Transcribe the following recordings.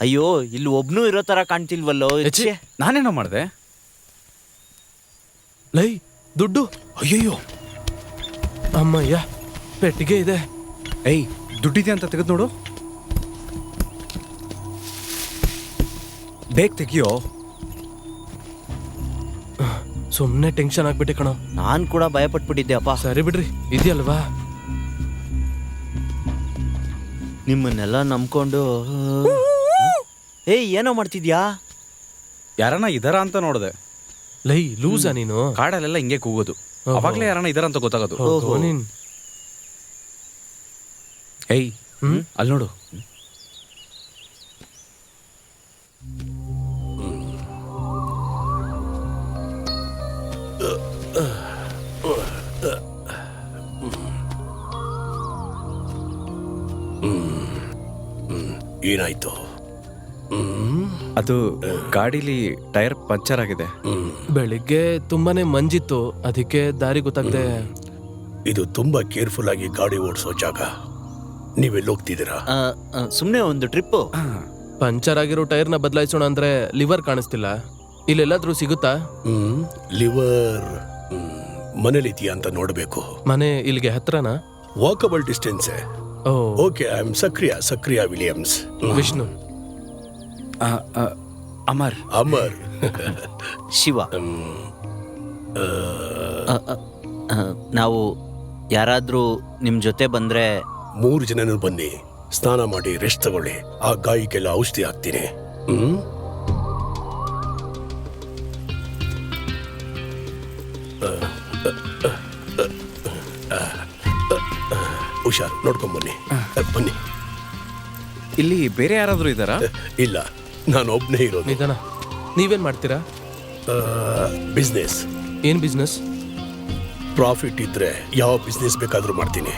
ಅಯ್ಯೋ, ಇಲ್ಲಿ ಒಬ್ನು ಇರೋ ತರ ಕಾಣ್ತಿಲ್ವಲ್ಲೋ. ಛೆ, ನಾನೇನೋ ಮಾಡಿದೆ? ಲೈ ದುಡ್ಡು. ಅಯ್ಯಯ್ಯೋ, ಅಮ್ಮಯ್ಯ, ಪೆಟ್ಟಿಗೆ ಇದೆ. ಏಯ್, ದುಡ್ಡಿದೆ ಅಂತ ತೆಗೆದು ನೋಡು. ಬೇಗ ತೆಗಿಯೋ. ಸುಮ್ನೆ ಟೆನ್ಷನ್ ಆಗ್ಬಿಟ್ಟೆ ಕಣ. ನಾನ್ ಕೂಡ ಭಯ ಪಟ್ಬಿಟ್ಟಿದ್ದೆ ಅಪ್ಪ. ಸರಿ ಬಿಡ್ರಿ, ಇದೆಯಲ್ವಾ. ನಿಮ್ಮನ್ನೆಲ್ಲ ನಂಬ್ಕೊಂಡು. ಏಯ್, ಏನೋ ಮಾಡ್ತಿದ್ಯಾ? ಯಾರನ್ನ ಇದರ ಅಂತ ನೋಡಿದೆ. ಲೈ ಲೂಸಾ ನೀನು? ಕಾಡಲ್ಲೆಲ್ಲ ಹಿಂಗೆ ಕೂಗೋದು, ಅವಾಗ್ಲೇ ಯಾರನ್ನ ಇದರ ಅಂತ ಗೊತ್ತಾಗೋದು. ಓಹೋ, ನೀನ್ ಏಯ್, ಅಲ್ಲಿ ನೋಡು. ಏನಾಯ್ತು? ಅದು ಗಾಡಿಲಿ ಟೈರ್ ಪಂಚರ್ ಆಗಿದೆ. ಬೆಳಿಗ್ಗೆ ತುಂಬಾನೇ ಮಂಜಿತ್ತು, ಅದಕ್ಕೆ ದಾರಿ ಗೊತ್ತಾಗ್ದೆ. ಇದು ತುಂಬಾ ಕೇರ್ಫುಲ್ ಆಗಿ ಗಾಡಿ ಓಡಿಸೋ ಜಾಗ. ನೀವೆಲ್ಲಿ ಹೋಗ್ತಿದ್ದೀರಾ? ಸುಮ್ನೆ ಒಂದು ಟ್ರಿಪ್. ಪಂಚರ್ ಆಗಿರೋ ಟೈರ್ನ ಬದಲಾಯಿಸೋಣ ಅಂದ್ರೆ ಲಿವರ್ ಕಾಣಿಸ್ತಿಲ್ಲ. ಇಲ್ಲೆಲ್ಲಾದ್ರೂ ಸಿಗುತ್ತಾ? ಲಿವರ್ ಮನೇಲಿದೆಯಾ ಅಂತ ನೋಡ್ಬೇಕು. ಮನೆ ಇಲ್ಲಿಗೆ ಹತ್ರನಾ? Walkable distance. Oh, okay, I am Zachariah Williams. Vishnu. Amar. Amar. Shiva. ನಾವು ಯಾರಾದ್ರೂ ನಿಮ್ ಜೊತೆ ಬಂದ್ರೆ? 3 ಜನನು ಬನ್ನಿ, ಸ್ನಾನ ಮಾಡಿ ರೆಸ್ಟ್ ತಗೊಳ್ಳಿ. ಆ ಗಾಯಕ್ಕೆಲ್ಲ ಔಷಧಿ ಹಾಕ್ತೀನಿ. ಹುಷಾರ್, ನೋಡ್ಕೊಂಡ್ ಬನ್ನಿ. ಬನ್ನಿ. ಇಲ್ಲಿ ಬೇರೆ ಯಾರಾದ್ರೂ ಇದ್ದಾರಾ? ಇಲ್ಲ, ನಾನು ಒಬ್ನೇ ಇರೋದು. ನಿಧಾನ. ನೀವೇನ್ ಮಾಡ್ತೀರಾ? ಬಿಸ್ನೆಸ್. ಏನ್ ಬಿಸ್ನೆಸ್? ಪ್ರಾಫಿಟ್ ಇದ್ರೆ ಯಾವ ಬಿಸ್ನೆಸ್ ಬೇಕಾದ್ರೂ ಮಾಡ್ತೀನಿ.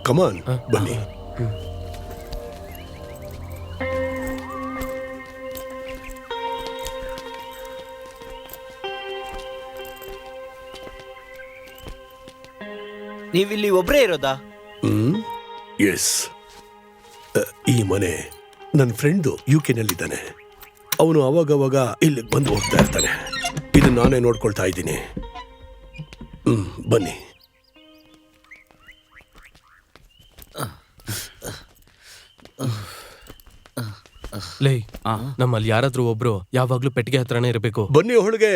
ಕಮಾನ್, ಬನ್ನಿ. ನೀವಿಲ್ಲಿ ಒಬ್ರೇ ಇರೋದಾ? ಎಸ್. ಈ ಮನೆ ನನ್ನ ಫ್ರೆಂಡು UK ನಲ್ಲಿದ್ದಾನೆ. ಅವನು ಅವಾಗವಾಗ ಇಲ್ಲಿಗೆ ಬಂದು ಹೋಗ್ತಾ ಇರ್ತಾನೆ. ಇದು ನಾನೇ ನೋಡ್ಕೊಳ್ತಾ ಇದ್ದೀನಿ. ಬನ್ನಿ. ಲೈ, ನಮ್ಮಲ್ಲಿ ಯಾರಾದ್ರೂ ಒಬ್ರು ಯಾವಾಗ್ಲೂ ಪೆಟ್ಟಿಗೆ ಹತ್ರನೇ ಇರಬೇಕು. ಬನ್ನಿ ಒಳಗೆ.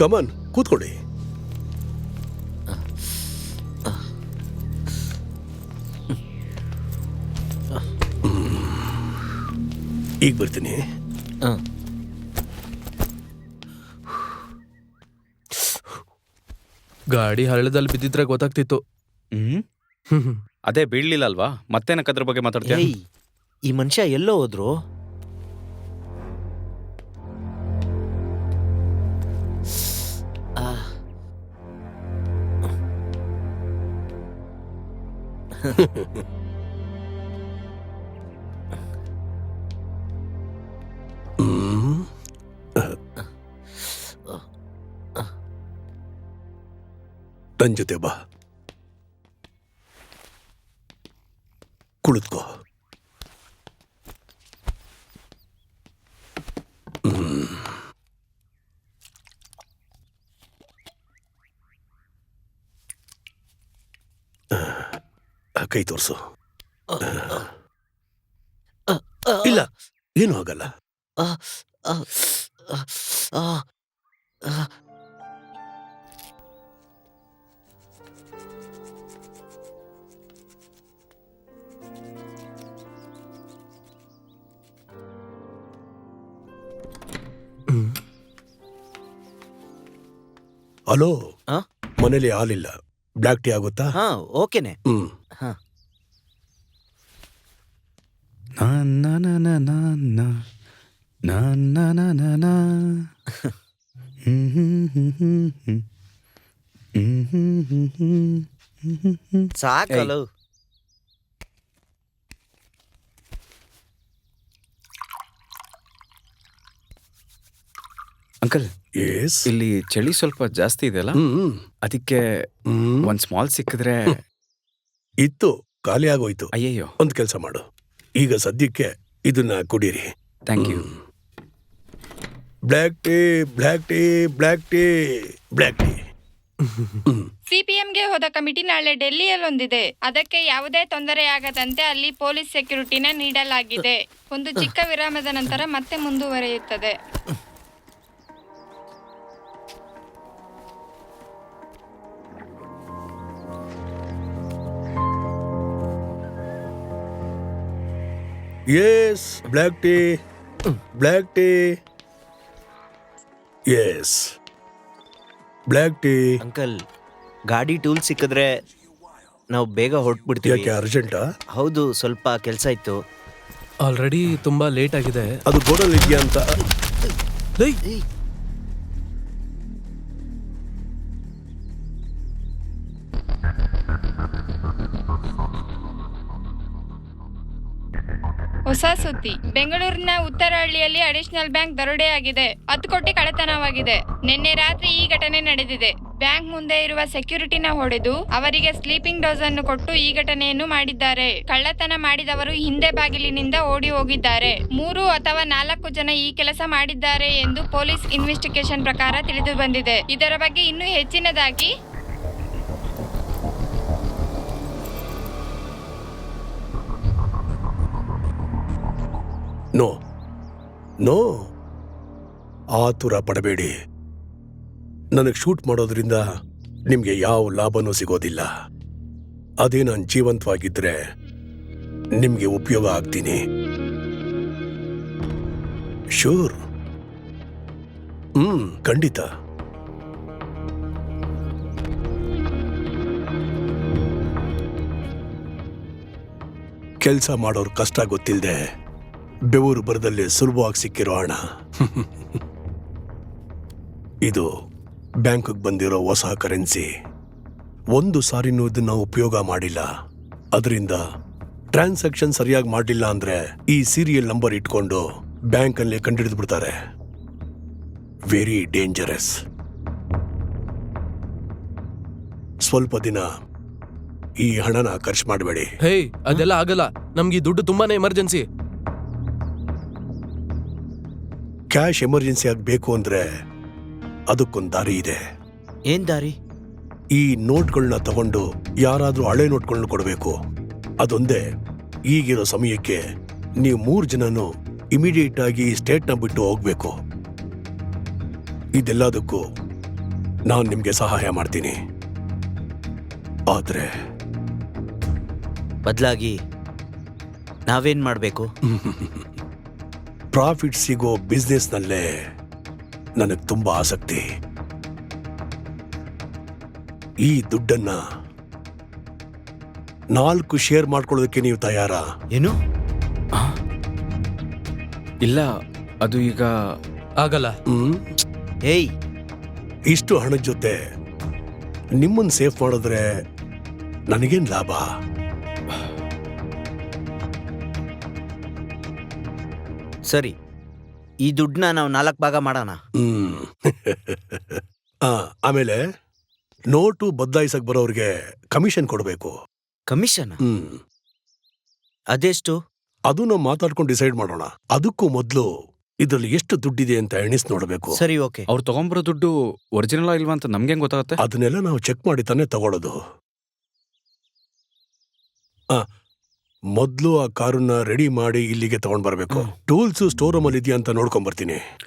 ಕಮಾನ್, ಕೂತ್ಕೊಳ್ಳಿ. ಈಗ ಬರ್ತೀನಿ. ಗಾಡಿ ಹಳ್ಳದಲ್ಲಿ ಬಿದ್ದಿದ್ರೆ ಗೊತ್ತಾಗ್ತಿತ್ತು. ಅದೇ ಬೀಳ್ಲಿಲ್ಲ ಅಲ್ವಾ? ಮತ್ತೇನಕ್ಕೆ ಅದ್ರ ಬಗ್ಗೆ ಮಾತಾಡ್ತೀಯ? ಏಯ್, ಈ ಮನುಷ್ಯ ಎಲ್ಲೋ ಹೋದ್ರು? ನನ್ ಜೊತೆ ಬಾ, ಕುಳಿತುಕೋ. ಕೈ ತೋರಿಸು. ಇಲ್ಲ, ಏನೂ ಆಗಲ್ಲ. ಆ, ಆ, ಆ. ಹಲೋ, ಆ? ಮನೇಲಿ ಹಾಲಿಲ್ಲ, ಬ್ಲ್ಯಾಕ್ ಟೀ ಆಗುತ್ತಾ? ಹಾ ಓಕೆನೆ. ಹ್ಮ್. ಹಾ ನಾ ನಾ ನಾ ನಾ ನಾ ನಾ. ನಾ ನಾ ನಾ ನಾ ನಾ. ಹ್ಮ್ ಹ್ಮ್ ಹ್ಮ್ ಹ್ಮ್ ಹ್ಮ್. ಹ್ಮ್ ಹ್ಮ್ ಹ್ಮ್ ಹ್ಮ್ ಹ್ಮ್ ಹ್ಮ್. ಸಾಕಲು. Uncle, yes. ಇಲ್ಲಿ ಚಳಿ ಸ್ವಲ್ಪ ಜಾಸ್ತಿ ಇದೆಯಲ್ಲ, ಹ್ಮ್. ಅದಕ್ಕೆ ಹ್ಮ್. ಒಂದ್ ಸ್ಮಾಲ್ ಸಿಕ್ಕಿದ್ರೆ. ಇತ್ತು, ಖಾಲಿ ಆಗೋಯ್ತು. ಅಯ್ಯಯ್ಯೋ, ಒಂದ್ ಕೆಲಸ ಮಾಡು, ಈಗ ಸದ್ಯಕ್ಕೆ ಇದನ್ನ ಕುಡೀರಿ. Thank you. Black tea, black tea, black tea, black tea. ಸಿಪಿಎಂಗೆ ಹೋದ ಕಮಿಟಿ ನಾಳೆ ಡೆಲ್ಲಿಯಲ್ಲೊಂದಿದೆ. ಅದಕ್ಕೆ ಯಾವುದೇ ತೊಂದರೆಯಾಗದಂತೆ ಅಲ್ಲಿ ಪೊಲೀಸ್ ಸೆಕ್ಯೂರಿಟಿನ ನೀಡಲಾಗಿದೆ. ಒಂದು ಚಿಕ್ಕ ವಿರಾಮದ ನಂತರ ಮತ್ತೆ ಮುಂದುವರಿಯುತ್ತದೆ. Yes, black tea, black tea. Yes, black tea. Uncle, ಗಾಡಿ ಟೂಲ್ ಸಿಕ್ಕಿದ್ರೆ ನಾವು ಬೇಗ ಹೊರಟ್ಬಿಡ್ತೀವಿ. ಯಾಕೆ ಅರ್ಜೆಂಟಾ? ಹೌದು, ಸ್ವಲ್ಪ ಕೆಲಸ ಇತ್ತು. ಆಲ್ರೆಡಿ ತುಂಬಾ ಲೇಟ್ ಆಗಿದೆ. ಅದು ಗೋಡಲ್ ಇದೆಯಾ ಅಂತ. ಲೈ, ಹೊಸ ಸುದ್ದಿ. ಬೆಂಗಳೂರಿನ ಉತ್ತರಹಳ್ಳಿಯಲ್ಲಿ ಅಡಿಷನಲ್ ಬ್ಯಾಂಕ್ ದರೋಡೆಯಾಗಿದೆ. 10 ಕೋಟಿ ಕಳ್ಳತನವಾಗಿದೆ. ನಿನ್ನೆ ರಾತ್ರಿ ಈ ಘಟನೆ ನಡೆದಿದೆ. ಬ್ಯಾಂಕ್ ಮುಂದೆ ಇರುವ ಸೆಕ್ಯೂರಿಟಿನ ಹೊಡೆದು ಅವರಿಗೆ ಸ್ಲೀಪಿಂಗ್ ಡೋಸ್ ಅನ್ನು ಕೊಟ್ಟು ಈ ಘಟನೆಯನ್ನು ಮಾಡಿದ್ದಾರೆ. ಕಳ್ಳತನ ಮಾಡಿದವರು ಹಿಂದೆ ಬಾಗಿಲಿನಿಂದ ಓಡಿ ಹೋಗಿದ್ದಾರೆ. 3 ಅಥವಾ 4 ಜನ ಈ ಕೆಲಸ ಮಾಡಿದ್ದಾರೆ ಎಂದು ಪೊಲೀಸ್ ಇನ್ವೆಸ್ಟಿಗೇಷನ್ ಪ್ರಕಾರ ತಿಳಿದು ಬಂದಿದೆ. ಇದರ ಬಗ್ಗೆ ಇನ್ನೂ ಹೆಚ್ಚಿನದಾಗಿ ನೋ ನೋ, ಆತುರ ಪಡಬೇಡಿ. ನನಗೆ ಶೂಟ್ ಮಾಡೋದ್ರಿಂದ ನಿಮ್ಗೆ ಯಾವ ಲಾಭನೂ ಸಿಗೋದಿಲ್ಲ. ಅದೇ ನಾನು ಜೀವಂತವಾಗಿದ್ರೆ ನಿಮ್ಗೆ ಉಪಯೋಗ ಆಗ್ತೀನಿ. ಶೂರ್. ಖಂಡಿತ. ಕೆಲಸ ಮಾಡೋರ್ ಕಷ್ಟ ಗೊತ್ತಿಲ್ಲದೆ ಬೆವರು ಬರದಲ್ಲಿ ಸುಲಭವಾಗಿ ಸಿಕ್ಕಿರೋ ಹಣ. ಇದು ಬ್ಯಾಂಕ್ಗೆ ಬಂದಿರೋ ಹೊಸ ಕರೆನ್ಸಿ. ಒಂದು ಸಾರಿನೂ ಇದನ್ನ ಉಪಯೋಗ ಮಾಡಿಲ್ಲ. ಅದರಿಂದ ಟ್ರಾನ್ಸಾಕ್ಷನ್ ಸರಿಯಾಗಿ ಮಾಡಲಿಲ್ಲ ಅಂದ್ರೆ ಈ ಸೀರಿಯಲ್ ನಂಬರ್ ಇಟ್ಕೊಂಡು ಬ್ಯಾಂಕಲ್ಲಿ ಕಂಡಿಡಿದು ಬಿಡ್ತಾರೆ. Very dangerous. ಸ್ವಲ್ಪ ದಿನ ಈ ಹಣನ ಖರ್ಚು ಮಾಡಬೇಡಿ. ಹೇ, ಅದೆಲ್ಲ ಆಗಲ್ಲ. ನಮ್ಗೆ ಈ ದುಡ್ಡು ತುಂಬಾನೇ ಎಮರ್ಜೆನ್ಸಿ. ಕ್ಯಾಶ್ ಎಮರ್ಜೆನ್ಸಿ ಆಗಬೇಕು ಅಂದ್ರೆ ಅದಕ್ಕೊಂದು ದಾರಿ ಇದೆ. ಏನ್ ದಾರಿ? ಈ ನೋಟ್ಗಳನ್ನ ತಗೊಂಡು ಯಾರಾದ್ರೂ ಹಳೆ ನೋಟ್ಗಳನ್ನ ಕೊಡಬೇಕು. ಅದೊಂದೇ. ಈಗಿರೋ ಸಮಯಕ್ಕೆ ನೀವು 3 ಜನನು ಇಮಿಡಿಯೇಟ್ ಆಗಿ ಸ್ಟೇಟ್ನ ಬಿಟ್ಟು ಹೋಗ್ಬೇಕು. ಇದೆಲ್ಲದಕ್ಕೂ ನಾನು ನಿಮ್ಗೆ ಸಹಾಯ ಮಾಡ್ತೀನಿ. ಆದ್ರೆ ಬದಲಾಗಿ ನಾವೇನ್ ಮಾಡ್ಬೇಕು? ಪ್ರಾಫಿಟ್ ಸಿಗೋ ಬಿಸ್ನೆಸ್ನಲ್ಲೇ ನನಗೆ ತುಂಬಾ ಆಸಕ್ತಿ. ಈ ದುಡ್ಡನ್ನ 4 ಶೇರ್ ಮಾಡ್ಕೊಳ್ಳೋದಕ್ಕೆ ನೀವು ತಯಾರಾ? ಏನು? ಇಲ್ಲ, ಅದು ಈಗ ಆಗಲ್ಲ. ಏಯ್, ಇಷ್ಟು ಹಣದ ಜೊತೆ ನಿಮ್ಮನ್ನ ಸೇಫ್ ಮಾಡಿದ್ರೆ ನನಗೇನ್ ಲಾಭ? ಸರಿ, ಈ ದುಡ್ಡನ್ನ ನಾವು 4 ಭಾಗ ಮಾಡೋಣ. ಆಮೇಲೆ ನೋಟು ಬದಲಾಯಿಸಕ್ ಬರೋರ್ಗೆ ಕಮಿಷನ್ ಕೊಡಬೇಕು. ಕಮಿಷನ್? ಅದೆಷ್ಟು? ಅದು ನಾವು ಮಾತಾಡ್ಕೊಂಡು ಡಿಸೈಡ್ ಮಾಡೋಣ. ಅದಕ್ಕೂ ಮೊದಲು ಇದ್ರಲ್ಲಿ ಎಷ್ಟು ದುಡ್ಡಿದೆ ಅಂತ ಎಣಿಸ್ ನೋಡಬೇಕು. ಸರಿ, ಓಕೆ. ಅವ್ರು ತಗೊಂಬರೋ ದುಡ್ಡು ಒರಿಜಿನಲ್ ಇಲ್ವಾ ಅಂತ ನಮ್ಗೆ ಗೊತ್ತಾಗುತ್ತೆ? ಅದನ್ನೆಲ್ಲ ನಾವು ಚೆಕ್ ಮಾಡಿ ತಾನೇ ತಗೊಳ್ಳೋದು. ಮೊದ್ಲು ಆ ಕಾರನ್ನ ರೆಡಿ ಮಾಡಿ ಇಲ್ಲಿಗೆ ತಗೊಂಡ್ ಬರ್ಬೇಕು. ಟೂಲ್ಸ್ ಸ್ಟೋರ್ ರೂಮ್ ಅಲ್ಲಿ ಇದೆಯಾ ಅಂತ ನೋಡ್ಕೊಂಡ್ ಬರ್ತೀನಿ.